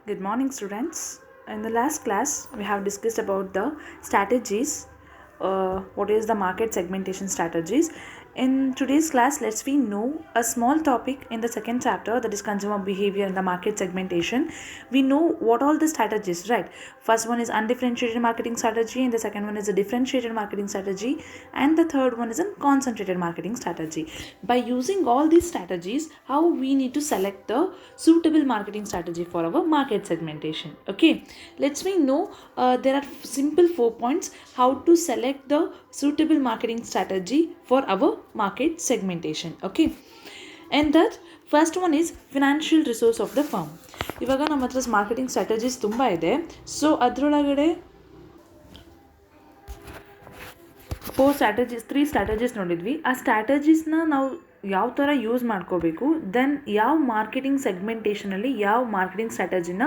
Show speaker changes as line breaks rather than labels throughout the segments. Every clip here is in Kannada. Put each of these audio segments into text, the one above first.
Good morning, students. In the last class, we have discussed about the strategies. What is the market segmentation strategies? In today's class, let's we know a small topic in the second chapter, that is consumer behavior and the market segmentation. We know what all the strategies, right? First one is undifferentiated marketing strategy, and the second one is a differentiated marketing strategy, and the third one is a concentrated marketing strategy. By using all these strategies, how we need to select the suitable marketing strategy for our market segmentation. Okay, let's we know there are simple 4 points how to select the suitable marketing strategy for our market segmentation. Okay, and that first one is financial resource of the firm. ಇವಾಗ ನಮ್ಮ ಹತ್ರ ಮಾರ್ಕೆಟಿಂಗ್ ಸ್ಟ್ರಾಟಜೀಸ್ ತುಂಬ ಇದೆ. ಸೊ ಅದರೊಳಗಡೆ 3 ಸ್ಟ್ರಾಟಜೀಸ್ ನೋಡಿದ್ವಿ. ಆ ಸ್ಟ್ರಾಟಜೀಸ್ನ ನಾವು ಯಾವ ಥರ ಯೂಸ್ ಮಾಡ್ಕೋಬೇಕು, ದೆನ್ ಯಾವ ಮಾರ್ಕೆಟಿಂಗ್ ಸೆಗ್ಮೆಂಟೇಷನಲ್ಲಿ ಯಾವ ಮಾರ್ಕೆಟಿಂಗ್ ಸ್ಟ್ರಾಟಜಿನ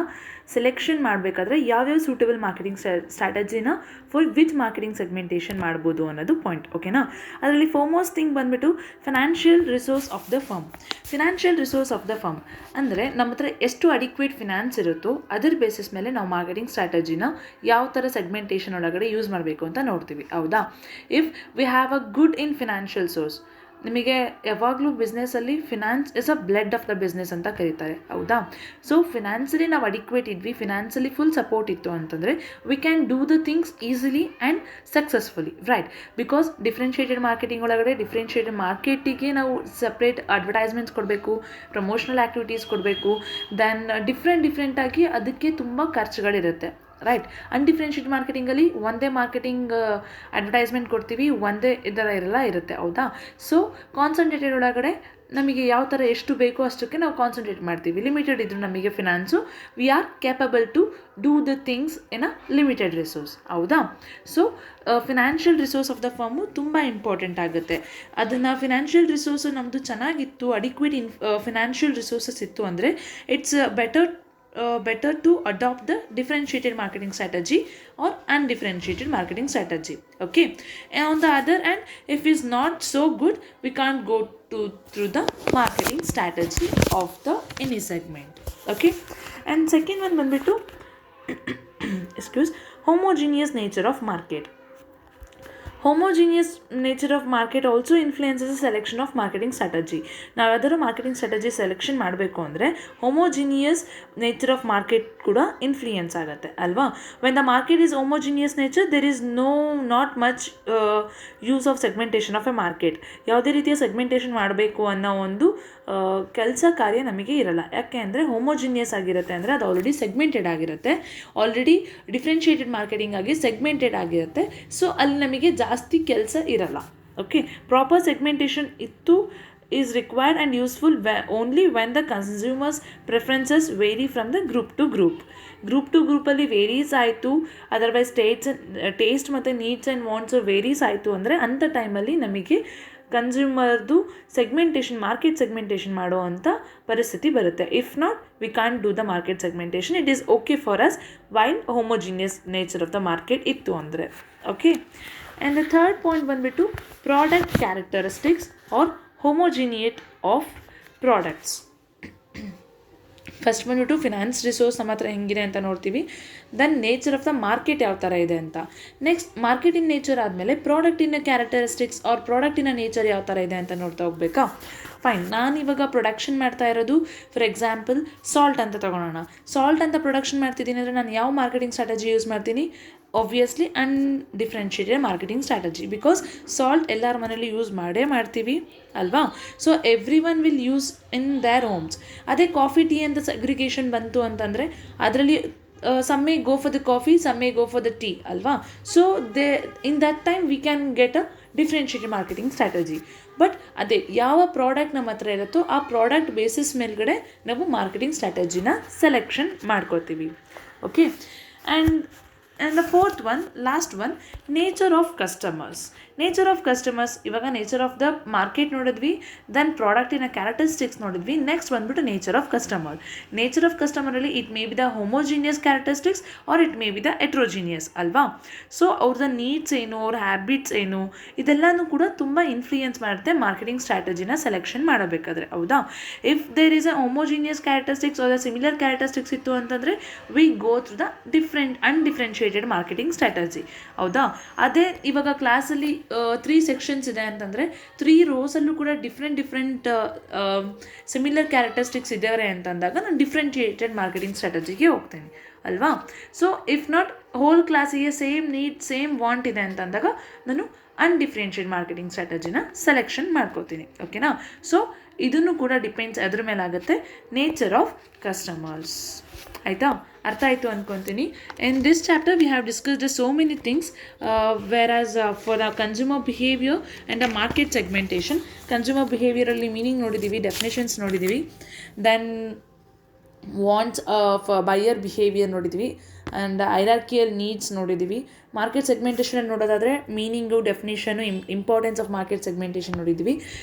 ಸೆಲೆಕ್ಷನ್ ಮಾಡಬೇಕಾದ್ರೆ ಯಾವ್ಯಾವ ಸೂಟಬಲ್ ಮಾರ್ಕೆಟಿಂಗ್ ಸ್ಟ್ರಾಟಜಿನ ಫಾರ್ ವಿಚ್ ಮಾರ್ಕೆಟಿಂಗ್ ಸೆಗ್ಮೆಂಟೇಷನ್ ಮಾಡ್ಬೋದು ಅನ್ನೋದು ಪಾಯಿಂಟ್. ಓಕೆನಾ? ಅದರಲ್ಲಿ ಫೋರ್ಮೋಸ್ಟ್ ಥಿಂಗ್ ಬಂದುಬಿಟ್ಟು financial resource of the firm. Financial resource of the firm ಅಂದರೆ ನಮ್ಮ ಹತ್ರ ಎಷ್ಟು ಅಡಿಕ್ವೇಟ್ ಫಿನಾನ್ಸ್ ಇರುತ್ತೋ ಅದರ ಬೇಸಿಸ್ ಮೇಲೆ ನಾವು ಮಾರ್ಕೆಟಿಂಗ್ ಸ್ಟ್ರಾಟಜಿನ ಯಾವ ಥರ ಸೆಗ್ಮೆಂಟೇಷನ್ ಒಳಗಡೆ ಯೂಸ್ ಮಾಡಬೇಕು ಅಂತ ನೋಡ್ತೀವಿ. ಹೌದಾ? If we have a good in financial source, ನಿಮಗೆ ಯಾವಾಗಲೂ ಬಿಸ್ನೆಸ್ಸಲ್ಲಿ finance is a blood of the business ಅಂತ ಕರೀತಾರೆ. ಹೌದಾ? ಸೊ ಫಿನಾನ್ಸಲಿ ನಾವು ಅಡಿಕ್ವೇಟ್ ಇದ್ವಿ, ಫಿನಾನ್ಸಲಿ ಫುಲ್ ಸಪೋರ್ಟ್ ಇತ್ತು ಅಂತಂದರೆ we can do the things easily and successfully, right? Because differentiated marketing ಒಳಗಡೆ ಡಿಫ್ರೆನ್ಷಿಯೇಟೆಡ್ ಮಾರ್ಕೆಟಿಗೆ ನಾವು ಸಪ್ರೇಟ್ ಅಡ್ವರ್ಟೈಸ್ಮೆಂಟ್ಸ್ ಕೊಡಬೇಕು, ಪ್ರಮೋಷನಲ್ ಆ್ಯಕ್ಟಿವಿಟೀಸ್ ಕೊಡಬೇಕು, ದೆನ್ ಡಿಫ್ರೆಂಟಾಗಿ ಅದಕ್ಕೆ ತುಂಬ ಖರ್ಚುಗಳಿರುತ್ತೆ, ರೈಟ್? ಅನ್ಡಿಫ್ರೆನ್ಷಿಯೇಟ್ ಮಾರ್ಕೆಟಿಂಗಲ್ಲಿ ಒಂದೇ ಮಾರ್ಕೆಟಿಂಗ್ ಅಡ್ವರ್ಟೈಸ್ಮೆಂಟ್ ಕೊಡ್ತೀವಿ, ಒಂದೇ ಇದರ ಇರುತ್ತೆ. ಹೌದಾ? ಸೊ ಕಾನ್ಸಂಟ್ರೇಟೆಡ್ ಒಳಗಡೆ ನಮಗೆ ಯಾವ ಥರ ಎಷ್ಟು ಬೇಕೋ ಅಷ್ಟಕ್ಕೆ ನಾವು ಕಾನ್ಸಂಟ್ರೇಟ್ ಮಾಡ್ತೀವಿ. ಲಿಮಿಟೆಡ್ ಇದ್ದರೂ ನಮಗೆ finance, we are capable to do the things in a limited resource. ಹೌದಾ? So financial resource of the firm ತುಂಬ ಇಂಪಾರ್ಟೆಂಟ್ ಆಗುತ್ತೆ. ಅದನ್ನು ಫಿನಾನ್ಷಿಯಲ್ ರಿಸೋರ್ಸು ನಮ್ಮದು ಚೆನ್ನಾಗಿತ್ತು, ಅಡಿಕ್ವೇಟ್ ಫಿನಾನ್ಷಿಯಲ್ ರಿಸೋರ್ಸಸ್ ಇತ್ತು ಅಂದರೆ it's better to adopt the differentiated marketing strategy or undifferentiated marketing strategy. Okay, and on the other hand, if it's not so good, we can't go through the marketing strategy of the any segment. Okay, and second one ಬಂದ್ಬಿಟ್ಟು homogeneous nature of market. Homogeneous nature of market also influences the selection of marketing strategy. ನಾವು ಯಾವ್ದಾದ್ರು ಮಾರ್ಕೆಟಿಂಗ್ ಸ್ಟ್ರಾಟಜಿ ಸೆಲೆಕ್ಷನ್ ಮಾಡಬೇಕು ಅಂದರೆ ಹೋಮೋಜಿನಿಯಸ್ ನೇಚರ್ ಆಫ್ ಮಾರ್ಕೆಟ್ ಕೂಡ ಇನ್ಫ್ಲೂಯೆನ್ಸ್ ಆಗುತ್ತೆ ಅಲ್ವಾ? When the market is homogeneous nature there is not much use of segmentation of A market. ಯಾವುದೇ ರೀತಿಯ ಸೆಗ್ಮೆಂಟೇಷನ್ ಮಾಡಬೇಕು ಅನ್ನೋ ಒಂದು ಕೆಲಸ ಕಾರ್ಯ ನಮಗೆ ಇರಲ್ಲ. ಯಾಕೆ ಅಂದರೆ ಹೋಮೋಜಿನಿಯಸ್ ಆಗಿರುತ್ತೆ ಅಂದರೆ ಅದು ಆಲ್ರೆಡಿ ಸೆಗ್ಮೆಂಟೆಡ್ ಆಗಿರುತ್ತೆ, ಆಲ್ರೆಡಿ ಡಿಫ್ರೆನ್ಷಿಯೇಟೆಡ್ ಮಾರ್ಕೆಟಿಂಗ್ ಆಗಿ ಸೆಗ್ಮೆಂಟೆಡ್ ಆಗಿರುತ್ತೆ. ಸೊ ಅಲ್ಲಿ ನಮಗೆ ಜಾಸ್ತಿ ಕೆಲಸ ಇರಲ್ಲ. ಓಕೆ, ಪ್ರಾಪರ್ ಸೆಗ್ಮೆಂಟೇಷನ್ ಇತ್ತು is required and useful only when the consumers preferences vary from the group to ಗ್ರೂಪಲ್ಲಿ ವೇರೀಸ್ ಆಯಿತು, ಅದರ್ವೈಸ್ ಟೇಸ್ಟ್ ಮತ್ತು ನೀಡ್ಸ್ ಆ್ಯಂಡ್ ವಾಂಟ್ಸು ವೇರೀಸ್ ಆಯಿತು ಅಂದರೆ ಅಂಥ ಟೈಮಲ್ಲಿ ನಮಗೆ ಕನ್ಸ್ಯೂಮರ್ದು ಮಾರ್ಕೆಟ್ ಸೆಗ್ಮೆಂಟೇಷನ್ ಮಾಡೋ ಅಂಥ ಪರಿಸ್ಥಿತಿ ಬರುತ್ತೆ. If not we can't do the market segmentation. It is okay for us while homogeneous nature of the market ಇತ್ತು ಅಂದರೆ. Okay, and the third point ಬಂದುಬಿಟ್ಟು product characteristics or homogeneity of products. First ಬಂದ್ಬಿಟ್ಟು ಫಿನಾನ್ಸ್ ರಿಸೋರ್ಸ್ ನಮ್ಮ ಹತ್ರ ಹೆಂಗಿದೆ ಅಂತ ನೋಡ್ತೀವಿ, then nature of the market ಯಾವ ಥರ ಇದೆ ಅಂತ. ನೆಕ್ಸ್ಟ್ ಮಾರ್ಕೆಟಿನ ನೇಚರ್ ಆದಮೇಲೆ ಪ್ರಾಡಕ್ಟಿನ ಕ್ಯಾರೆಕ್ಟರಿಸ್ಟಿಕ್ಸ್ ಆರ್ ಪ್ರಾಡಕ್ಟಿನ ನೇಚರ್ ಯಾವ ಥರ ಇದೆ ಅಂತ ನೋಡ್ತಾ ಹೋಗ್ಬೇಕಾ? ಫೈನ್, ನಾನಿವಾಗ ಪ್ರೊಡಕ್ಷನ್ ಮಾಡ್ತಾ ಇರೋದು ಫಾರ್ ಎಕ್ಸಾಂಪಲ್ ಸಾಲ್ಟ್ ಅಂತ ತೊಗೊಳೋಣ. ಸಾಲ್ಟ್ ಅಂತ ಪ್ರೊಡಕ್ಷನ್ ಮಾಡ್ತಿದ್ದೀನಿ ಅಂದರೆ ನಾನು ಯಾವ ಮಾರ್ಕೆಟಿಂಗ್ ಸ್ಟ್ರಾಟಜಿ ಯೂಸ್ ಮಾಡ್ತೀನಿ? Obviously undifferentiated marketing strategy, because salt ಎಲ್ಲರ ಮನೇಲಿ ಯೂಸ್ ಮಾಡ್ತೀವಿ ಅಲ್ವಾ? So every one will use in their homes. ಅದೇ ಕಾಫಿ ಟೀ ಅಂತ ಸೆಗ್ರಿಗೇಷನ್ ಬಂತು ಅಂತಂದರೆ ಅದರಲ್ಲಿ some may go for the coffee, some may go for the tea ಅಲ್ವಾ? So in that time we can get a differentiated marketing strategy. But ಅದೇ ಯಾವ ಪ್ರಾಡಕ್ಟ್ ನಮ್ಮ ಹತ್ರ ಇರುತ್ತೋ ಆ ಪ್ರಾಡಕ್ಟ್ ಬೇಸಿಸ್ ಮೇಲ್ಗಡೆ ನಾವು ಮಾರ್ಕೆಟಿಂಗ್ ಸ್ಟ್ರಾಟಜಿನ ಸೆಲೆಕ್ಷನ್ ಮಾಡ್ಕೋತೀವಿ. Okay, and the fourth one, last one, nature of customers. Nature of customers, ಇವಾಗ ನೇಚರ್ ಆಫ್ ದ ಮಾರ್ಕೆಟ್ ನೋಡಿದ್ವಿ, ದೆನ್ ಪ್ರಾಡಕ್ಟಿನ ಕ್ಯಾರೆಕ್ಟರಿಸ್ಟಿಕ್ಸ್ ನೋಡಿದ್ವಿ. ನೆಕ್ಸ್ಟ್ ಬಂದ್ಬಿಟ್ಟು nature of customer. Nature of ಕಸ್ಟಮರಲ್ಲಿ it may be the homogeneous characteristics or it may be the heterogeneous ಅಲ್ವಾ. ಸೊ ಅವ್ರದ್ದು ನೀಡ್ಸ್ ಏನು, ಅವ್ರ ಹ್ಯಾಬಿಟ್ಸ್ ಏನು, ಇದೆಲ್ಲನೂ ಕೂಡ ತುಂಬ ಇನ್ಫ್ಲೂಯೆನ್ಸ್ ಮಾಡುತ್ತೆ ಮಾರ್ಕೆಟಿಂಗ್ ಸ್ಟ್ರಾಟಜಿನ ಸೆಲೆಕ್ಷನ್ ಮಾಡಬೇಕಾದ್ರೆ, ಹೌದಾ. If there is a homogeneous characteristics or similar characteristics ಇತ್ತು ಅಂತಂದರೆ we go through the undifferentiated marketing strategy, ಹೌದಾ. ಅದೇ ಇವಾಗ ಕ್ಲಾಸಲ್ಲಿ 3 ಸೆಕ್ಷನ್ಸ್ ಇದೆ ಅಂತಂದರೆ 3 ರೋಸಲ್ಲೂ ಕೂಡ ಡಿಫ್ರೆಂಟ್ ಸಿಮಿಲರ್ ಕ್ಯಾರೆಕ್ಟರಿಸ್ಟಿಕ್ಸ್ ಇದ್ದಾರೆ ಅಂತಂದಾಗ ನಾನು ಡಿಫ್ರೆನ್ಷಿಯೇಟೆಡ್ ಮಾರ್ಕೆಟಿಂಗ್ ಸ್ಟ್ರಾಟಜಿಗೆ ಹೋಗ್ತೇನೆ ಅಲ್ವಾ. ಸೊ ಇಫ್ ನಾಟ್ ಹೋಲ್ ಕ್ಲಾಸಿಗೆ ಸೇಮ್ ನೀಡ್ ಸೇಮ್ ವಾಂಟ್ ಇದೆ ಅಂತಂದಾಗ ನಾನು ಅನ್ಡಿಫ್ರೆನ್ಷಿಯೇಟ್ ಮಾರ್ಕೆಟಿಂಗ್ ಸ್ಟ್ರಾಟಜಿನ ಸೆಲೆಕ್ಷನ್ ಮಾಡ್ಕೋತೀನಿ, ಓಕೆನಾ. ಸೊ ಇದನ್ನು ಕೂಡ ಡಿಪೆಂಡ್ಸ್ ಅದ್ರ ಮೇಲೆ ಆಗುತ್ತೆ, ನೇಚರ್ ಆಫ್ ಕಸ್ಟಮರ್ಸ್. ಆಯಿತಾ, ಅರ್ಥ ಆಯಿತು ಅಂದ್ಕೊತೀನಿ. In this chapter we have discussed so many things, where as far the consumer behaviour and the market segmentation. Consumer ಬಿಹೇವಿಯರಲ್ಲಿ ಮೀನಿಂಗ್ ನೋಡಿದ್ದೀವಿ, ಡೆಫಿನೇಷನ್ಸ್ ನೋಡಿದ್ದೀವಿ, then wants of buyer behaviour ನೋಡಿದ್ವಿ, ಆ್ಯಂಡ್ ಹೈರಾರ್ಕಿಯಲ್ ನೀಡ್ಸ್ ನೋಡಿದ್ದೀವಿ. ಮಾರ್ಕೆಟ್ ಸೆಗ್ಮೆಂಟೇಷನಲ್ಲಿ ನೋಡೋದಾದರೆ meaning, definition, importance of market segmentation ನೋಡಿದ್ದೀವಿ.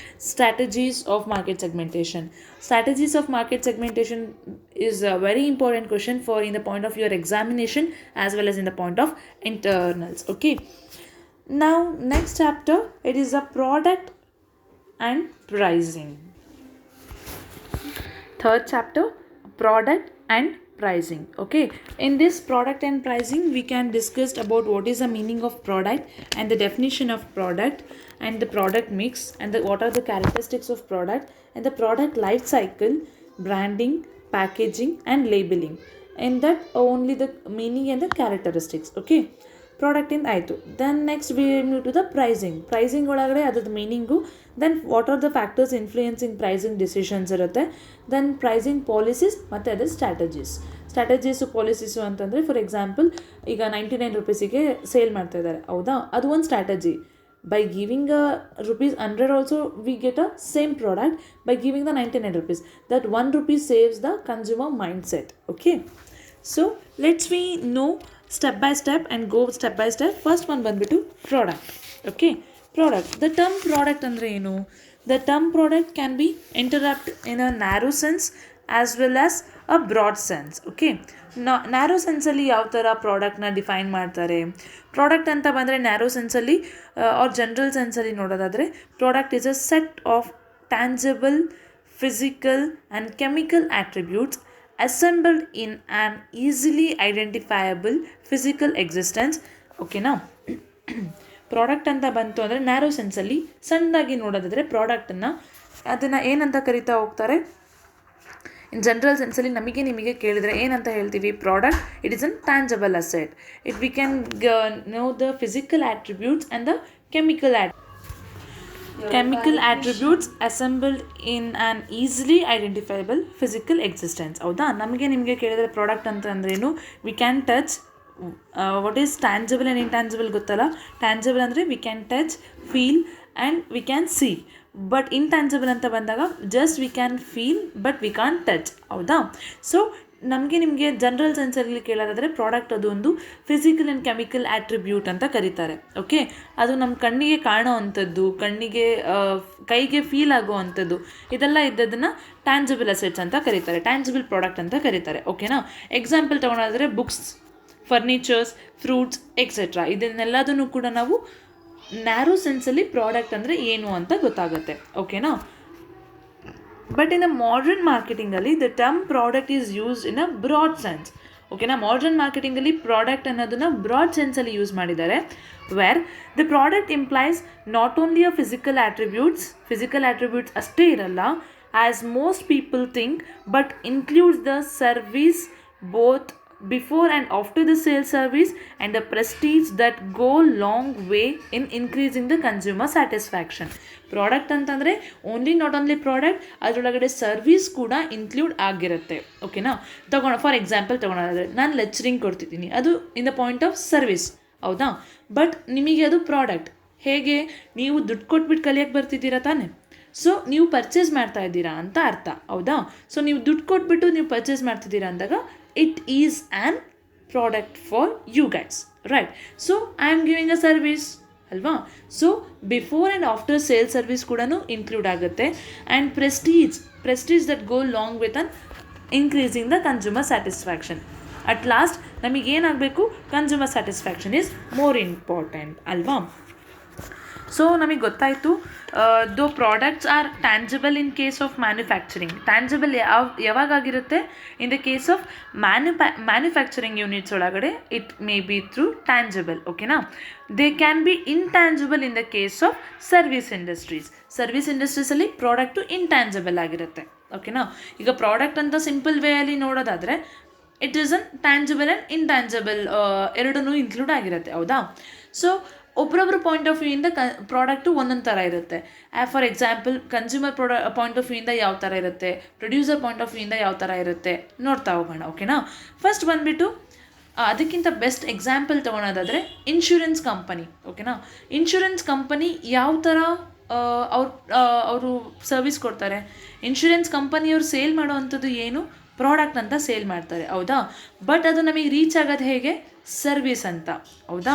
Strategies of market segmentation. Strategies of market segmentation is a very important question for in the point of your examination as well as in the point of internals. Okay, now next chapter, it is a product and pricing. Third chapter, product and pricing. Okay, in this product and pricing we can discuss about what is the meaning of product and the definition of product and the product mix and what are the characteristics of product and the product life cycle, branding, packaging and labeling. In that only the meaning and the characteristics. Okay, product in ಆಯಿತು. Then next we move to the pricing ಒಳಗಡೆ ಅದ್ರದ್ದು meaning, then what are the factors influencing pricing decisions ಇರುತ್ತೆ, ದೆನ್ ಪ್ರೈಸಿಂಗ್ ಪಾಲಿಸೀಸ್ ಮತ್ತು ಅದರ ಸ್ಟ್ರಾಟಜೀಸು ಪಾಲಿಸೀಸು ಅಂತಂದರೆ ಫಾರ್ ಎಕ್ಸಾಂಪಲ್ ಈಗ 99 ರೂಪೀಸಿಗೆ ಸೇಲ್ ಮಾಡ್ತಾ ಇದ್ದಾರೆ, ಹೌದಾ, ಅದು ಒಂದು strategy. By giving rupees 100 also we get a same product by giving the 99 rupees. That 1 rupee saves the consumer mindset. Okay, so let's we know step by step and go step by step. First one ಬಂದ್ಬಿಟ್ಟು product. Okay, product. The term product ಅಂದರೆ ಏನು? The term product can be interpreted in a narrow sense as well as a broad sense. Okay, narrow ಸೆನ್ಸಲ್ಲಿ ಯಾವ ಥರ ಪ್ರಾಡಕ್ಟ್ನ ಡಿಫೈನ್ ಮಾಡ್ತಾರೆ? ಪ್ರಾಡಕ್ಟ್ ಅಂತ ಬಂದರೆ ನ್ಯಾರೋ ಸೆನ್ಸಲ್ಲಿ ಆರ್ ಜನರಲ್ ಸೆನ್ಸಲ್ಲಿ ನೋಡೋದಾದರೆ product is a set of tangible physical and chemical attributes assembled in an easily identifiable physical existence. ಓಕೆನಾ. ಪ್ರಾಡಕ್ಟ್ ಅಂತ ಬಂತು ಅಂದರೆ ನ್ಯಾರೋ ಸೆನ್ಸಲ್ಲಿ ಸಣ್ಣದಾಗಿ ನೋಡೋದಾದರೆ ಪ್ರಾಡಕ್ಟನ್ನು ಅದನ್ನು ಏನಂತ ಕರಿತಾ ಹೋಗ್ತಾರೆ? ಇನ್ ಜನರಲ್ ಸೆನ್ಸಲ್ಲಿ ನಿಮಗೆ ಕೇಳಿದರೆ ಏನಂತ ಹೇಳ್ತೀವಿ? Product it is an tangible asset. It we can know the physical attributes and the chemical attributes assembled in an easily identifiable physical existence. ಹೌದಾ, ನಿಮಗೆ ಕೇಳಿದರೆ ಪ್ರಾಡಕ್ಟ್ ಅಂತ ಅಂದ್ರೇನು? V can touch. What is tangible and intangible ಗೊತ್ತಲ್ಲ? ಟ್ಯಾಂಜಬಲ್ ಅಂದರೆ V can touch, feel and we can see. But intangible ಅಂತ ಬಂದಾಗ just we can feel but we can touch, ಹೌದಾ. ಸೊ ನಿಮಗೆ ಜನರಲ್ ಸೆನ್ಸಲ್ಲಿ ಕೇಳೋದಾದರೆ ಪ್ರಾಡಕ್ಟ್ ಅದು ಒಂದು ಫಿಸಿಕಲ್ ಆ್ಯಂಡ್ ಕೆಮಿಕಲ್ ಆಟ್ರಿಬ್ಯೂಟ್ ಅಂತ ಕರೀತಾರೆ. ಓಕೆ, ಅದು ನಮ್ಮ ಕಣ್ಣಿಗೆ ಕಾಣೋ ಅಂಥದ್ದು, ಕೈಗೆ ಫೀಲ್ ಆಗೋ ಅಂಥದ್ದು, ಇದೆಲ್ಲ ಇದ್ದದನ್ನು ಟ್ಯಾಂಜಬಲ್ ಅಸೆಟ್ಸ್ ಅಂತ ಕರೀತಾರೆ, ಟ್ಯಾಂಜಬಲ್ ಪ್ರಾಡಕ್ಟ್ ಅಂತ ಕರೀತಾರೆ. ಓಕೆನಾ. ಎಕ್ಸಾಂಪಲ್ ತೊಗೊಳೋದಾದರೆ ಬುಕ್ಸ್, ಫರ್ನಿಚರ್ಸ್, ಫ್ರೂಟ್ಸ್ ಎಕ್ಸೆಟ್ರಾ, ಇದನ್ನೆಲ್ಲದನ್ನು ಕೂಡ ನಾವು ನ್ಯಾರೋ ಸೆನ್ಸಲ್ಲಿ ಪ್ರಾಡಕ್ಟ್ ಅಂದರೆ ಏನು ಅಂತ ಗೊತ್ತಾಗುತ್ತೆ. ಓಕೆನಾ. ಬಟ್ ಇನ್ ದ ಮಾಡರ್ನ್ ಮಾರ್ಕೆಟಿಂಗಲ್ಲಿ the term product is used in a broad sense. ಓಕೆನಾ. ಮಾಡರ್ನ್ ಮಾರ್ಕೆಟಿಂಗಲ್ಲಿ ಪ್ರಾಡಕ್ಟ್ ಅನ್ನೋದನ್ನು ಬ್ರಾಡ್ ಸೆನ್ಸಲ್ಲಿ ಯೂಸ್ ಮಾಡಿದ್ದಾರೆ. Where the product implies not only a physical attributes ಅಷ್ಟೇ ಇರಲ್ಲ, as most people think, but includes the service both before and after the sales service and the prestige that go long way in increasing the consumer satisfaction. Product ಅಂತಂದರೆ ನಾಟ್ ಓನ್ಲಿ ಪ್ರಾಡಕ್ಟ್, ಅದರೊಳಗಡೆ ಸರ್ವಿಸ್ ಕೂಡ ಇನ್ಕ್ಲೂಡ್ ಆಗಿರುತ್ತೆ. ಓಕೆನಾ. ಫಾರ್ ಎಕ್ಸಾಂಪಲ್ ತೊಗೊಳೋದಾದರೆ ನಾನು ಲೆಕ್ಚರಿಂಗ್ ಕೊಡ್ತಿದ್ದೀನಿ, ಅದು ಇನ್ ದ ಪಾಯಿಂಟ್ ಆಫ್ ಸರ್ವಿಸ್, ಹೌದಾ. ಬಟ್ ನಿಮಗೆ ಅದು ಪ್ರಾಡಕ್ಟ್. ಹೇಗೆ? ನೀವು ದುಡ್ಡು ಕೊಟ್ಬಿಟ್ಟು ಕಲಿಯೋಕ್ಕೆ ಬರ್ತಿದ್ದೀರಾ ತಾನೆ, ಸೊ ನೀವು ಪರ್ಚೇಸ್ ಮಾಡ್ತಾ ಇದ್ದೀರಾ ಅಂತ ಅರ್ಥ, ಹೌದಾ. ಸೊ ನೀವು ದುಡ್ಡು ಕೊಟ್ಬಿಟ್ಟು ನೀವು ಪರ್ಚೇಸ್ ಮಾಡ್ತಿದ್ದೀರಾ ಅಂದಾಗ it is an product for you guys, right? So I am giving a service, ಅಲ್ವಾ. So before and after sale service ಕೂಡ ಇನ್ಕ್ಲೂಡ್ ಆಗುತ್ತೆ. And prestige that go long with an increasing the consumer satisfaction. At last ನಮಗೇನಾಗಬೇಕು, consumer satisfaction is more important ಅಲ್ವಾ. ಸೊ ನಮಗೆ ಗೊತ್ತಾಯಿತು, though products are tangible in case of manufacturing. Tangible ಯಾವಾಗಾಗಿರುತ್ತೆ, in the case of manufacturing units ಒಳಗಡೆ it may be through tangible, ಓಕೆನಾ. They can be intangible in the case of service industries. Service ಇಂಡಸ್ಟ್ರೀಸಲ್ಲಿ product intangible ಆಗಿರುತ್ತೆ, ಓಕೆನಾ. ಈಗ ಪ್ರಾಡಕ್ಟ್ ಅಂತ ಸಿಂಪಲ್ ವೇಯಲ್ಲಿ ನೋಡೋದಾದರೆ it is an tangible and intangible ಎರಡೂ ಇನ್ಕ್ಲೂಡ್ ಆಗಿರುತ್ತೆ, ಹೌದಾ. ಸೊ ಒಬ್ಬರೊಬ್ಬರ ಪಾಯಿಂಟ್ ಆಫ್ ವ್ಯೂಯಿಂದ ಪ್ರಾಡಕ್ಟು ಒಂದೊಂದು ಥರ ಇರುತ್ತೆ. For example consumer point of ವ್ಯೂಯಿಂದ ಯಾವ ಥರ ಇರುತ್ತೆ, ಪ್ರೊಡ್ಯೂಸರ್ ಪಾಯಿಂಟ್ ಆಫ್ ವ್ಯೂಯಿಂದ ಯಾವ ಥರ ಇರುತ್ತೆ ನೋಡ್ತಾ ಹೋಗೋಣ, ಓಕೆನಾ. ಫಸ್ಟ್ ಬಂದುಬಿಟ್ಟು ಅದಕ್ಕಿಂತ ಬೆಸ್ಟ್ ಎಕ್ಸಾಂಪಲ್ ತೊಗೊಳೋದಾದರೆ ಇನ್ಶೂರೆನ್ಸ್ ಕಂಪನಿ, ಓಕೆನಾ. ಇನ್ಶೂರೆನ್ಸ್ ಕಂಪನಿ ಯಾವ ಥರ ಅವರು ಸರ್ವಿಸ್ ಕೊಡ್ತಾರೆ. ಇನ್ಶೂರೆನ್ಸ್ ಕಂಪನಿಯವರು ಸೇಲ್ ಮಾಡೋವಂಥದ್ದು ಏನು, ಪ್ರಾಡಕ್ಟ್ ಅಂತ ಸೇಲ್ ಮಾಡ್ತಾರೆ, ಹೌದಾ. ಬಟ್ ಅದು ನಮಗೆ ರೀಚ್ ಆಗೋದು ಹೇಗೆ, ಸರ್ವಿಸ್ ಅಂತ, ಹೌದಾ.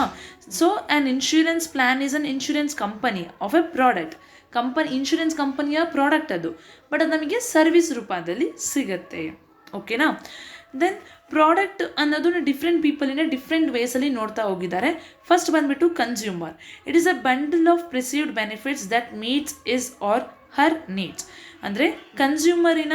So an insurance plan is an insurance company of a product. Insurance ಕಂಪನಿಯ ಪ್ರಾಡಕ್ಟ್ ಅದು, ಬಟ್ ಅದು ನಮಗೆ ಸರ್ವಿಸ್ ರೂಪದಲ್ಲಿ ಸಿಗುತ್ತೆ, ಓಕೆನಾ. ದೆನ್ ಪ್ರಾಡಕ್ಟ್ ಅನ್ನೋದು ಡಿಫ್ರೆಂಟ್ ಪೀಪಲಿನ ಡಿಫ್ರೆಂಟ್ ವೇಸಲ್ಲಿ ನೋಡ್ತಾ ಹೋಗಿದ್ದಾರೆ. ಫಸ್ಟ್ ಬಂದುಬಿಟ್ಟು consumer. It is a bundle of perceived benefits that meets his or her needs. ಅಂದರೆ ಕನ್ಸ್ಯೂಮರಿನ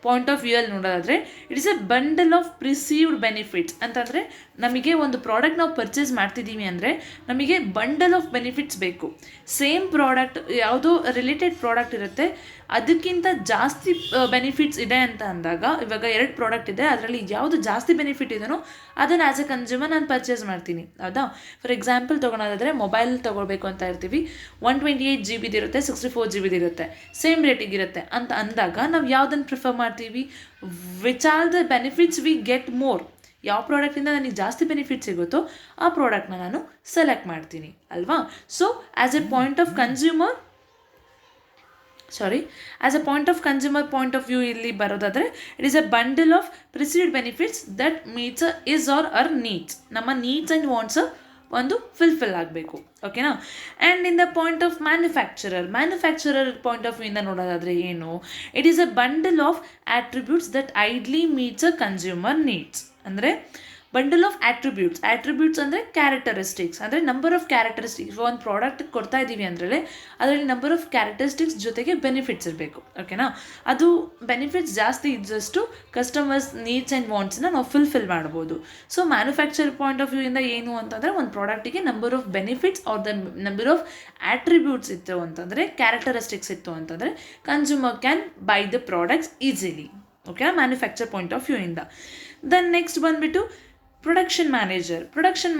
ಪಾಯಿಂಟ್ ಆಫ್ ವ್ಯೂ ಅಲ್ಲಿ ನೋಡೋದಾದರೆ it is a bundle of perceived benefits ಅಂತಂದರೆ ನಮಗೆ ಒಂದು ಪ್ರಾಡಕ್ಟ್ ನಾವು ಪರ್ಚೇಸ್ ಮಾಡ್ತಿದ್ದೀವಿ ಅಂದರೆ ನಮಗೆ ಬಂಡಲ್ ಆಫ್ ಬೆನಿಫಿಟ್ಸ್ ಬೇಕು. ಸೇಮ್ ಪ್ರಾಡಕ್ಟ್ ಯಾವುದೋ ರಿಲೇಟೆಡ್ ಪ್ರಾಡಕ್ಟ್ ಇರುತ್ತೆ, ಅದಕ್ಕಿಂತ ಜಾಸ್ತಿ ಬೆನಿಫಿಟ್ಸ್ ಇದೆ ಅಂತ ಅಂದಾಗ, ಇವಾಗ 2 ಪ್ರಾಡಕ್ಟ್ ಇದೆ, ಅದರಲ್ಲಿ ಯಾವುದು ಜಾಸ್ತಿ ಬೆನಿಫಿಟ್ ಇದೆಯೋ ಅದನ್ನು ಆ್ಯಸ್ ಎ ಕನ್ಸ್ಯೂಮರ್ ನಾನು ಪರ್ಚೇಸ್ ಮಾಡ್ತೀನಿ, ಹೌದಾ. ಫಾರ್ ಎಕ್ಸಾಂಪಲ್ ತೊಗೊಳೋದಾದರೆ ಮೊಬೈಲ್ ತೊಗೊಳ್ಬೇಕು ಅಂತ ಇರ್ತೀವಿ, 128 GB ಇರುತ್ತೆ, 64 GB ಇರುತ್ತೆ, ಸೇಮ್ ರೇಟಿಗಿರುತ್ತೆ ಅಂತ ಅಂದಾಗ ನಾವು ಯಾವುದನ್ನು ಪ್ರಿಫರ್ ಮಾಡ್ತೀವಿ, which are the benefits we get more. ಯಾವ ಪ್ರಾಡಕ್ಟಿಂದ ನನಗೆ ಜಾಸ್ತಿ ಬೆನಿಫಿಟ್ ಸಿಗುತ್ತೋ ಆ ಪ್ರಾಡಕ್ಟ್ನ ನಾನು ಸೆಲೆಕ್ಟ್ ಮಾಡ್ತೀನಿ, ಅಲ್ವಾ. So as a point of consumer point of view ಇಲ್ಲಿ ಬರೋದಾದರೆ it is a bundle of perceived benefits that meets his or our needs. ನಮ್ಮ ನೀಡ್ಸ್ ಆ್ಯಂಡ್ ವಾಂಟ್ಸ್ ಒಂದು ಫಿಲ್ ಆಗಬೇಕು, ಓಕೆನಾ. And in the point of manufacturer point of ವ್ಯೂಯಿಂದ ನೋಡೋದಾದರೆ ಏನು, it is a bundle of attributes that ideally meets a consumer needs. ಅಂದರೆ ಬಂಡಲ್ ಆಫ್ ಆಟ್ರಿಬ್ಯೂಟ್ಸ್ ಅಂದರೆ ಕ್ಯಾರೆಕ್ಟರಿಸ್ಟಿಕ್ಸ್, ಅಂದರೆ ನಂಬರ್ ಆಫ್ ಕ್ಯಾರೆಕ್ಟರಿಸ್ಟಿಕ್ಸ್. ಒಂದು ಪ್ರಾಡಕ್ಟ್ ಕೊಡ್ತಾ ಇದ್ದೀವಿ ಅಂದರೆ ಅದರಲ್ಲಿ ನಂಬರ್ ಆಫ್ ಕ್ಯಾರೆಕ್ಟರಿಸ್ಟಿಕ್ಸ್ ಜೊತೆಗೆ ಬೆನಿಫಿಟ್ಸ್ ಇರಬೇಕು, ಓಕೆನಾ. ಅದು ಬೆನಿಫಿಟ್ಸ್ ಜಾಸ್ತಿ ಇದ್ದಷ್ಟು ಕಸ್ಟಮರ್ಸ್ ನೀಡ್ಸ್ ಆ್ಯಂಡ್ ವಾಂಟ್ಸ್ನ ನಾವು ಫಿಲ್ ಮಾಡ್ಬೋದು. ಸೊ ಮ್ಯಾನುಫ್ಯಾಕ್ಚರ್ ಪಾಯಿಂಟ್ ಆಫ್ ವ್ಯೂಯಿಂದ ಏನು ಅಂತಂದರೆ ಒಂದು ಪ್ರಾಡಕ್ಟಿಗೆ number of benefits or the number of attributes ಇತ್ತು ಅಂತಂದರೆ, ಕ್ಯಾರೆಕ್ಟರಿಸ್ಟಿಕ್ಸ್ ಇತ್ತು ಅಂತಂದರೆ consumer can buy the products easily, ಓಕೆನಾ, ಮ್ಯಾನುಫ್ಯಾಕ್ಚರ್ ಪಾಯಿಂಟ್ ಆಫ್ ವ್ಯೂಯಿಂದ. ದೆನ್ ನೆಕ್ಸ್ಟ್ ಬಂದುಬಿಟ್ಟು ಪ್ರೊಡಕ್ಷನ್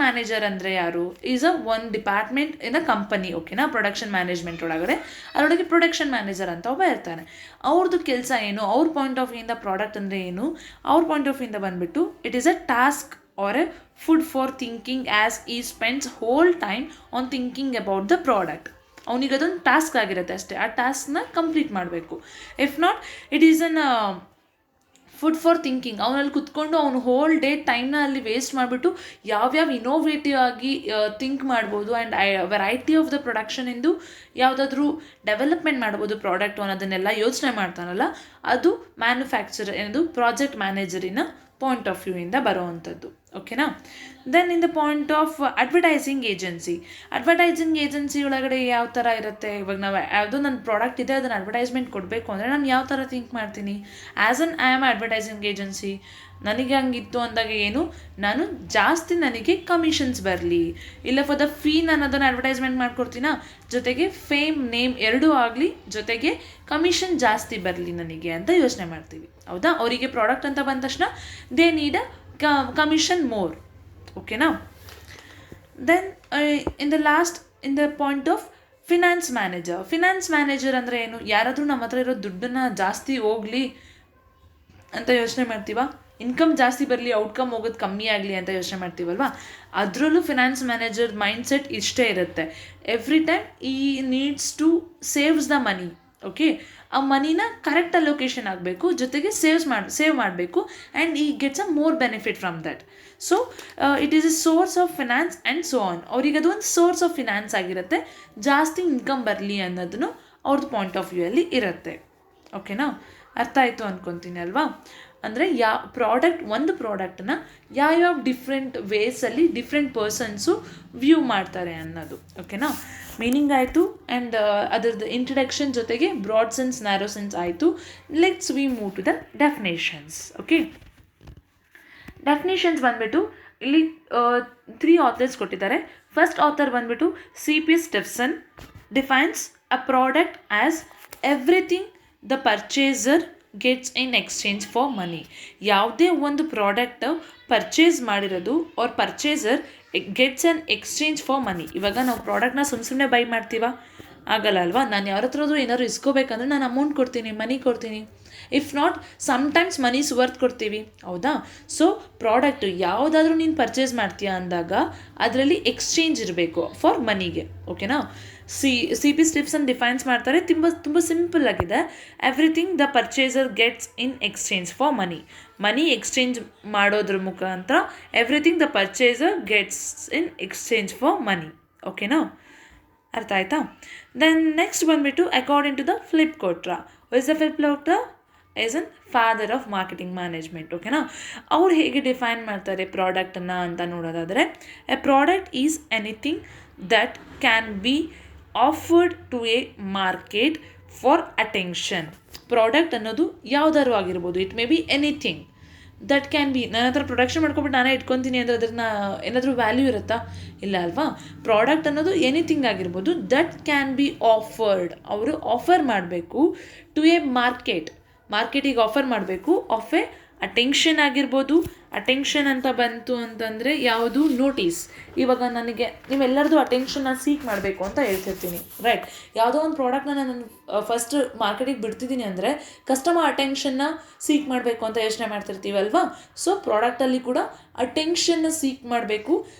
ಮ್ಯಾನೇಜರ್ ಅಂದರೆ ಯಾರು, is one department in a company, ಓಕೆನಾ. ಪ್ರೊಡಕ್ಷನ್ ಮ್ಯಾನೇಜ್ಮೆಂಟ್ ಒಳಗಡೆ ಅದರೊಳಗೆ ಪ್ರೊಡಕ್ಷನ್ ಮ್ಯಾನೇಜರ್ ಅಂತ ಒಬ್ಬ ಇರ್ತಾನೆ. ಅವ್ರದ್ದು ಕೆಲಸ ಏನು, ಅವ್ರ ಪಾಯಿಂಟ್ ಆಫ್ ವ್ಯೂಯಿಂದ ಪ್ರಾಡಕ್ಟ್ ಅಂದರೆ ಏನು, ಅವ್ರ ಪಾಯಿಂಟ್ ಆಫ್ ವ್ಯೂಯಿಂದ ಬಂದುಬಿಟ್ಟು it is a task or a food for thinking as he spends whole time on thinking about the product. ಅವನಿಗೆ ಅದೊಂದು ಟಾಸ್ಕ್ ಆಗಿರುತ್ತೆ ಅಷ್ಟೇ, ಆ ಟಾಸ್ಕ್ನ ಕಂಪ್ಲೀಟ್ ಮಾಡಬೇಕು. If not it is an food for thinking. ಅವನಲ್ಲಿ ಕುತ್ಕೊಂಡು ಅವನು ಹೋಲ್ ಡೇ ಟೈಮ್ನ ಅಲ್ಲಿ ವೇಸ್ಟ್ ಮಾಡಿಬಿಟ್ಟು ಯಾವ್ಯಾವ ಇನೋವೇಟಿವ್ ಆಗಿ ಥಿಂಕ್ ಮಾಡ್ಬೋದು ಆ್ಯಂಡ್ ವೆರೈಟಿ ಆಫ್ ದ ಪ್ರೊಡಕ್ಷನಿಂದು ಯಾವುದಾದ್ರೂ ಡೆವಲಪ್ಮೆಂಟ್ ಮಾಡ್ಬೋದು ಪ್ರಾಡಕ್ಟು ಅನ್ನೋದನ್ನೆಲ್ಲ ಯೋಚನೆ ಮಾಡ್ತಾನಲ್ಲ, ಅದು ಮ್ಯಾನುಫ್ಯಾಕ್ಚರ್ ಎಂದು ಪ್ರಾಜೆಕ್ಟ್ ಮ್ಯಾನೇಜರಿನ ಪಾಯಿಂಟ್ ಆಫ್ ವ್ಯೂಯಿಂದ ಬರೋವಂಥದ್ದು, ಓಕೆನಾ. Then in the point of advertising agency ಒಳಗಡೆ ಯಾವ ಥರ ಇರುತ್ತೆ, ಇವಾಗ ನಾವು ಯಾವುದೋ ನನ್ನ ಪ್ರಾಡಕ್ಟ್ ಇದೆ ಅದನ್ನು ಅಡ್ವರ್ಟೈಸ್ಮೆಂಟ್ ಕೊಡಬೇಕು ಅಂದರೆ ನಾನು ಯಾವ ಥರ ಥಿಂಕ್ ಮಾಡ್ತೀನಿ, as an I am advertising agency. ನನಗೆ ಹಂಗಿತ್ತು ಅಂದಾಗ ಏನು, ನಾನು ಜಾಸ್ತಿ ನನಗೆ ಕಮಿಷನ್ಸ್ ಬರಲಿ, ಇಲ್ಲ ಫಾರ್ ದ ಫೀ ನಾನು ಅದನ್ನು ಅಡ್ವರ್ಟೈಸ್ಮೆಂಟ್ ಮಾಡ್ಕೊಡ್ತೀನ, ಜೊತೆಗೆ ಫೇಮ್ ನೇಮ್ ಎರಡೂ ಆಗಲಿ, ಜೊತೆಗೆ ಕಮಿಷನ್ ಜಾಸ್ತಿ ಬರಲಿ ನನಗೆ ಅಂತ ಯೋಚನೆ ಮಾಡ್ತೀವಿ, ಹೌದಾ. ಅವರಿಗೆ ಪ್ರಾಡಕ್ಟ್ ಅಂತ ಬಂದ ತಕ್ಷಣ they need a commission more, ಓಕೆನಾ. Then in the point of finance manager ಅಂದರೆ ಏನು, ಯಾರಾದರೂ ನಮ್ಮ ಹತ್ರ ಇರೋ ದುಡ್ಡನ್ನು ಜಾಸ್ತಿ ಹೋಗಲಿ ಅಂತ ಯೋಚನೆ ಮಾಡ್ತೀವ, ಇನ್ಕಮ್ ಜಾಸ್ತಿ ಬರಲಿ ಔಟ್ಕಮ್ ಹೋಗೋದು ಕಮ್ಮಿ ಆಗಲಿ ಅಂತ ಯೋಚನೆ ಮಾಡ್ತೀವಲ್ವಾ. ಅದರಲ್ಲೂ ಫಿನಾನ್ಸ್ ಮ್ಯಾನೇಜರ್ ಮೈಂಡ್ಸೆಟ್ ಇಷ್ಟೇ ಇರುತ್ತೆ, every time he needs to saves the money, okay, ಆ ಮನಿನ ಕರೆಕ್ಟ್ ಅಲೊಕೇಶನ್ ಆಗಬೇಕು, ಜೊತೆಗೆ ಸೇವ್ ಮಾಡಬೇಕು, ಆ್ಯಂಡ್ ಈ gets a more benefit from that. So it is A source of finance and so on. ಅವ್ರಿಗೆ ಅದು ಒಂದು ಸೋರ್ಸ್ ಆಫ್ ಫಿನಾನ್ಸ್ ಆಗಿರುತ್ತೆ, ಜಾಸ್ತಿ ಇನ್ಕಮ್ ಬರಲಿ ಅನ್ನೋದನ್ನು ಅವ್ರದ್ದು ಪಾಯಿಂಟ್ ಆಫ್ ವ್ಯೂ ಅಲ್ಲಿ ಇರುತ್ತೆ. ಓಕೆನಾ, ಅರ್ಥ ಆಯಿತು ಅಂದ್ಕೊತೀನಿ ಅಲ್ವಾ? ಅಂದರೆ ಒಂದು ಪ್ರಾಡಕ್ಟನ್ನ ಯಾವ್ಯಾವ ಡಿಫ್ರೆಂಟ್ ವೇಸಲ್ಲಿ ಡಿಫ್ರೆಂಟ್ ಪರ್ಸನ್ಸು ವ್ಯೂ ಮಾಡ್ತಾರೆ ಅನ್ನೋದು. ಓಕೆನಾ, ಮೀನಿಂಗ್ ಆಯಿತು, ಆ್ಯಂಡ್ ಅದರದ್ದು ಇಂಟ್ರಡಕ್ಷನ್ ಜೊತೆಗೆ ಬ್ರಾಡ್ ಸೆನ್ಸ್ ನ್ಯಾರೋ ಸೆನ್ಸ್ ಆಯಿತು. Let's we move to the definitions. Okay, definitions ಬಂದುಬಿಟ್ಟು ಇಲ್ಲಿ 3 ಆಥರ್ಸ್ ಕೊಟ್ಟಿದ್ದಾರೆ. ಫಸ್ಟ್ ಆಥರ್ ಬಂದುಬಿಟ್ಟು C.P. Stephenson defines a product as everything the purchaser gets in exchange for ಮನಿ. ಯಾವುದೇ ಒಂದು ಪ್ರಾಡಕ್ಟ್ ಪರ್ಚೇಸ್ ಮಾಡಿರೋದು ಅವ್ರ purchaser gets an exchange for ಮನಿ. ಇವಾಗ ನಾವು ಪ್ರಾಡಕ್ಟ್ನ ಸುಮ್ಮನೆ ಬೈ ಮಾಡ್ತೀವ? ಆಗಲ್ಲ ಅಲ್ವಾ? ನಾನು ಯಾರ ಹತ್ರದ್ದು ಏನಾದ್ರು ಇಸ್ಕೋಬೇಕಂದ್ರೆ ನಾನು ಅಮೌಂಟ್ ಕೊಡ್ತೀನಿ, ಮನಿ ಕೊಡ್ತೀನಿ. If not sometimes monies worth ಕೊಡ್ತೀವಿ, ಹೌದಾ? ಸೊ ಪ್ರಾಡಕ್ಟು ಯಾವುದಾದ್ರೂ ನೀನು ಪರ್ಚೇಸ್ ಮಾಡ್ತೀಯಾ ಅಂದಾಗ ಅದರಲ್ಲಿ ಎಕ್ಸ್ಚೇಂಜ್ ಇರಬೇಕು ಫಾರ್ ಮನಿಗೆ. ಓಕೆನಾ? C.P. Stephenson ಡಿಫೈನ್ಸ್ ಮಾಡ್ತಾರೆ, ತುಂಬ ಸಿಂಪಲ್ ಆಗಿದೆ. Everything the purchaser gets in exchange for money exchange ಮಾಡೋದ್ರ ಮುಖಾಂತರ everything the purchaser gets in exchange for money. ಓಕೆನಾ, ಅರ್ಥ ಆಯ್ತಾ? ದೆನ್ ನೆಕ್ಸ್ಟ್ ಬಂದುಬಿಟ್ಟು according to the Philip Kotler. Is the Philip Kotler is an father of marketing management. ಓಕೆನಾ, ಅವ್ರು ಹೇಗೆ ಡಿಫೈನ್ ಮಾಡ್ತಾರೆ ಪ್ರಾಡಕ್ಟನ್ನು ಅಂತ ನೋಡೋದಾದರೆ, a product is anything that can be offered to a market for attention. Product ಅನ್ನೋದು ಯಾವುದಾದ್ರು ಆಗಿರ್ಬೋದು, it may be anything that can B. ನನ್ನ ಹತ್ರ ಪ್ರೊಡಕ್ಷನ್ ಮಾಡ್ಕೊಬಿಟ್ಟು ನಾನೇ ಇಟ್ಕೊತೀನಿ ಅಂದರೆ ಅದನ್ನ ಏನಾದರೂ ವ್ಯಾಲ್ಯೂ ಇರುತ್ತಾ? ಇಲ್ಲ ಅಲ್ವಾ? ಪ್ರಾಡಕ್ಟ್ ಅನ್ನೋದು ಎನಿಥಿಂಗ್ ಆಗಿರ್ಬೋದು, ದಟ್ ಕ್ಯಾನ್ ಬಿ ಆಫರ್ಡ್. ಅವರು ಆಫರ್ ಮಾಡಬೇಕು ಟು ಎ ಮಾರ್ಕೆಟಿಗೆ ಆಫರ್ ಮಾಡಬೇಕು ಆಫ್ ಎ ಅಟೆನ್ಷನ್ ಆಗಿರ್ಬೋದು. ಅಟೆನ್ಷನ್ ಅಂತ ಬಂತು ಅಂತಂದರೆ ಯಾವುದು? ನೋಟಿಸ್. ಇವಾಗ ನನಗೆ ನೀವೆಲ್ಲರದು ಅಟೆನ್ಷನ್ನ ಸೀಕ್ ಮಾಡಬೇಕು ಅಂತ ಹೇಳ್ತಿರ್ತೀನಿ, ರೈಟ್? ಯಾವುದೋ ಒಂದು ಪ್ರಾಡಕ್ಟ್ನ ನಾನು ಫಸ್ಟ್ ಮಾರ್ಕೆಟಿಗೆ ಬಿಡ್ತಿದ್ದೀನಿ ಅಂದರೆ ಕಸ್ಟಮರ್ ಅಟೆನ್ಷನ್ನ ಸೀಕ್ ಮಾಡಬೇಕು ಅಂತ ಯೋಚನೆ ಮಾಡ್ತಿರ್ತೀವಲ್ವಾ? ಸೊ ಪ್ರಾಡಕ್ಟಲ್ಲಿ ಕೂಡ ಅಟೆನ್ಷನ್ನ ಸೀಕ್ ಮಾಡಬೇಕು.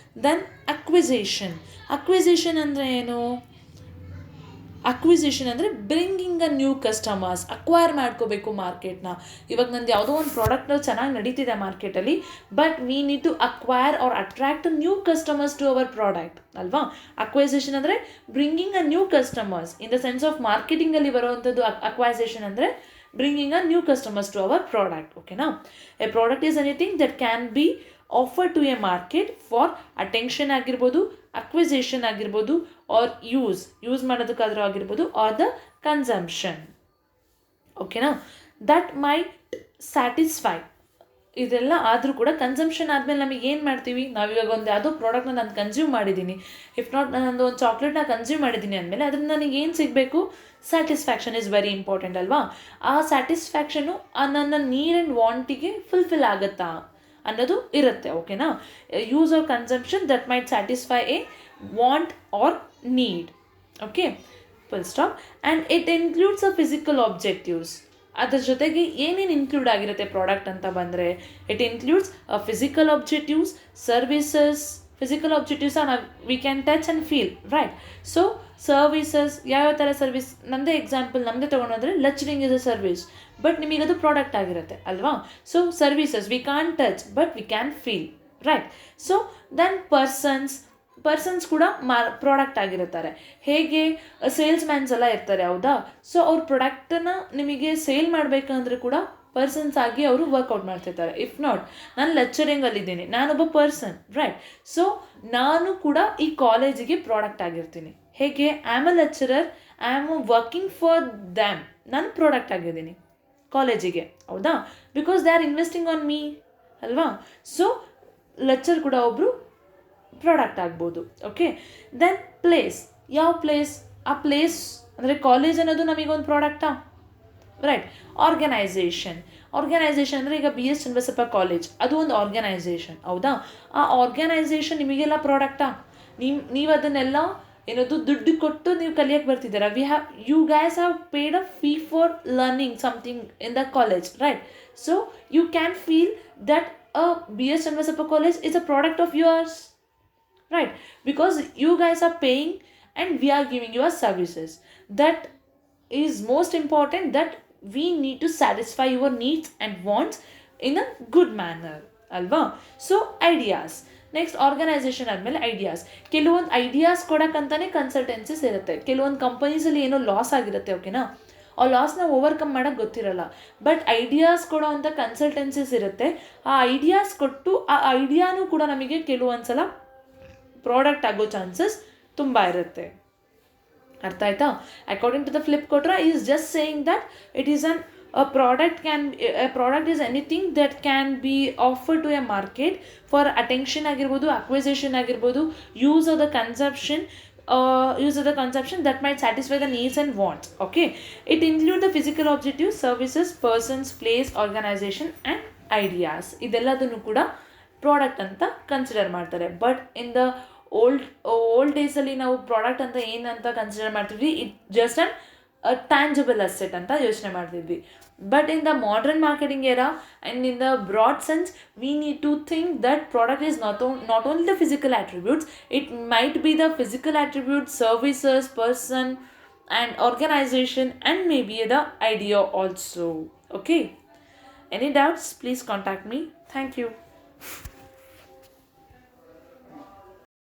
ದೆನ್ ಅಕ್ವಿಸೇಷನ್ ಅಂದರೆ ಏನು? ಅಕ್ವಿಸಿಷನ್ ಅಂದರೆ bringing a new customers. Acquire ಮಾಡ್ಕೋಬೇಕು ಮಾರ್ಕೆಟ್ನ. ಇವಾಗ ನಂದು ಯಾವುದೋ ಒಂದು ಪ್ರಾಡಕ್ಟ್ ಚೆನ್ನಾಗಿ ನಡೀತಿದೆ ಮಾರ್ಕೆಟಲ್ಲಿ, but we need to acquire or attract new customers to our product ಅಲ್ವಾ? ಅಕ್ವೈಸೇಷನ್ ಅಂದರೆ bringing a new customers. In the sense of ಮಾರ್ಕೆಟಿಂಗಲ್ಲಿ ಬರುವಂಥದ್ದು ಅಕ್ವೈಸೇಷನ್ ಅಂದರೆ bringing a new customers to our product. ಓಕೆನಾ? A product is anything that can be offer to a market for attention ಆಗಿರ್ಬೋದು, ಅಕ್ವಿಸೇಷನ್ ಆಗಿರ್ಬೋದು, ಆರ್ ಯೂಸ್ ಮಾಡೋದಕ್ಕಾದ್ರೂ ಆಗಿರ್ಬೋದು, ಆರ್ ದ ಕನ್ಸಂಪ್ಷನ್. ಓಕೆನಾ? That might satisfy. ಇದೆಲ್ಲ ಆದರೂ ಕೂಡ ಕನ್ಸಂಪ್ಷನ್ ಆದಮೇಲೆ ನಮಗೆ ಏನು ಮಾಡ್ತೀವಿ? ನಾವಿವಾಗ ಒಂದು ಯಾವುದೋ ಪ್ರಾಡಕ್ಟ್ನ ನಾನು ಕನ್ಸ್ಯೂಮ್ ಮಾಡಿದ್ದೀನಿ, ಇಫ್ ನಾಟ್ ನಾನೊಂದು ಚಾಕ್ಲೇಟ್ನ ಕನ್ಸ್ಯೂಮ್ ಮಾಡಿದ್ದೀನಿ ಅಂದಮೇಲೆ ಅದರಿಂದ ನನಗೆ ಏನು ಸಿಗಬೇಕು? ಸ್ಯಾಟಿಸ್ಫ್ಯಾಕ್ಷನ್ ಇಸ್ ವೆರಿ ಇಂಪಾರ್ಟೆಂಟ್ ಅಲ್ವಾ? ಆ ಸ್ಯಾಟಿಸ್ಫ್ಯಾಕ್ಷನು ನನ್ನ ನೀಡ್ ಆ್ಯಂಡ್ ವಾಂಟಿಗೆ ಫುಲ್ಫಿಲ್ ಆಗುತ್ತಾ ಅನ್ನೋದು ಇರುತ್ತೆ. ಓಕೆನಾ? Use or consumption that might satisfy a want or need. Okay, full stop. And it includes a physical objectives. ಅದ್ರ ಜೊತೆಗೆ ಏನೇನು ಇನ್ಕ್ಲೂಡ್ ಆಗಿರುತ್ತೆ ಪ್ರಾಡಕ್ಟ್ ಅಂತ ಬಂದರೆ, it includes physical objectives, services. Physical objectives we can touch and feel, right? So services, ಯಾವ್ಯಾವ ಥರ ಸರ್ವಿಸ್? ನಮ್ಮದೇ ತೊಗೊಂಡ್ರೆ lecturing is a service, but ನಿಮಗದು ಪ್ರಾಡಕ್ಟ್ ಆಗಿರುತ್ತೆ ಅಲ್ವಾ? So services we can touch but we can feel, right? So then persons ಕೂಡ ಪ್ರಾಡಕ್ಟ್ ಆಗಿರುತ್ತಾರೆ. ಹೇಗೆ? ಸೇಲ್ಸ್ ಮ್ಯಾನ್ಸ್ ಎಲ್ಲ ಇರ್ತಾರೆ, ಹೌದಾ? ಸೊ ಅವ್ರ ಪ್ರಾಡಕ್ಟನ್ನು ನಿಮಗೆ ಸೇಲ್ ಮಾಡಬೇಕಂದ್ರೆ ಕೂಡ ಪರ್ಸನ್ಸ್ ಆಗಿ ಅವರು ವರ್ಕೌಟ್ ಮಾಡ್ತಿರ್ತಾರೆ. ಇಫ್ ನಾಟ್, ನಾನು ಲೆಕ್ಚರಿಂಗಲ್ಲಿದ್ದೀನಿ, ನಾನೊಬ್ಬ ಪರ್ಸನ್, ರೈಟ್? ಸೊ ನಾನು ಕೂಡ ಈ ಕಾಲೇಜಿಗೆ ಪ್ರಾಡಕ್ಟ್ ಆಗಿರ್ತೀನಿ. ಹೇಗೆ? I am a lecturer, I am working for them. ನಾನು ಪ್ರಾಡಕ್ಟ್ ಆಗಿದ್ದೀನಿ ಕಾಲೇಜಿಗೆ, ಹೌದಾ? Because they are investing on me ಅಲ್ವಾ? ಸೊ ಲೆಕ್ಚರ್ ಕೂಡ ಒಬ್ಬರು ಪ್ರಾಡಕ್ಟ್ ಆಗ್ಬೋದು. Okay, then place. ಯಾವ ಪ್ಲೇಸ್? ಆ ಪ್ಲೇಸ್ ಅಂದರೆ ಕಾಲೇಜ್ ಅನ್ನೋದು ನಮಗೊಂದು ಪ್ರಾಡಕ್ಟಾ? ರೈಟ್. ಆರ್ಗನೈಸೇಷನ್ ಅಂದರೆ ಈಗ BS ಚನ್ನಬಸಪ್ಪ ಕಾಲೇಜ್, ಅದು ಒಂದು ಆರ್ಗನೈಸೇಷನ್, ಹೌದಾ? ಆ ಆರ್ಗನೈಸೇಷನ್ ನಿಮಗೆಲ್ಲ ಪ್ರಾಡಕ್ಟಾ? ನೀವು ಅದನ್ನೆಲ್ಲ ಏನದು ದುಡ್ಡು ಕೊಟ್ಟು ನೀವು ಕಲಿಯೋಕ್ಕೆ ಬರ್ತಿದ್ದೀರಾ. You guys have paid a fee for learning something in the college, right? So you can feel that BS Channabasappa college is a product of yours, right? Because you guys are paying and we are giving you our services. That is most important that we need to satisfy your needs and wants in a good manner ಅಲ್ವಾ. ಸೊ ಐಡಿಯಾಸ್ ನೆಕ್ಸ್ಟ್ ಆರ್ಗನೈಸೇಷನ್ ಆದಮೇಲೆ ಐಡಿಯಾಸ್. ಕೆಲವೊಂದು ಐಡಿಯಾಸ್ ಕೊಡೋಕ್ಕಂತಾನೆ ಕನ್ಸಲ್ಟೆನ್ಸೀಸ್ ಇರುತ್ತೆ. ಕೆಲವೊಂದು ಕಂಪನೀಸಲ್ಲಿ ಏನೋ ಲಾಸ್ ಆಗಿರುತ್ತೆ, ಓಕೆನಾ, ಆ ಲಾಸ್ನ ಓವರ್ಕಮ್ ಮಾಡೋಕ್ಕೆ ಗೊತ್ತಿರಲ್ಲ, ಬಟ್ ಐಡಿಯಾಸ್ ಕೊಡೋ ಅಂಥ ಕನ್ಸಲ್ಟೆನ್ಸೀಸ್ ಇರುತ್ತೆ. ಆ ಐಡಿಯಾಸ್ ಕೊಟ್ಟು ಆ ಐಡಿಯಾನೂ ಕೂಡ ನಮಗೆ ಕೆಲವೊಂದು ಸಲ ಪ್ರಾಡಕ್ಟ್ ಆಗೋ ಚಾನ್ಸಸ್ ತುಂಬ ಇರುತ್ತೆ. ಅರ್ಥ ಆಯ್ತಾ? ಅಕಾರ್ಡಿಂಗ್ ಟು ದ ಫ್ಲಿಪ್ ಕೊಟ್ರ is just saying that it is a product is anything that can be offered to a market for attention ಆಗಿರ್ಬೋದು, acquisition ಆಗಿರ್ಬೋದು, use of the consumption that might satisfy the needs and wants. Okay, it includes the physical objectives, services, persons, place, organization and ideas. ಇದೆಲ್ಲದನ್ನು ಕೂಡ ಪ್ರಾಡಕ್ಟ್ ಅಂತ ಕನ್ಸಿಡರ್ ಮಾಡ್ತಾರೆ. ಬಟ್ ಇನ್ ದ ಓಲ್ಡ್ ಡೇಸಲ್ಲಿ ನಾವು ಪ್ರಾಡಕ್ಟ್ ಅಂತ ಏನಂತ ಕನ್ಸಿಡರ್ ಮಾಡ್ತಿದ್ವಿ, it just an tangible asset ಅಂತ ಯೋಚನೆ ಮಾಡ್ತಿದ್ವಿ. But in the modern marketing era and in the broad sense, we need to think that product is not only the physical attributes, it might be the physical attributes, services, person and organization and maybe the idea also. Okay, any doubts, please contact me. Thank you.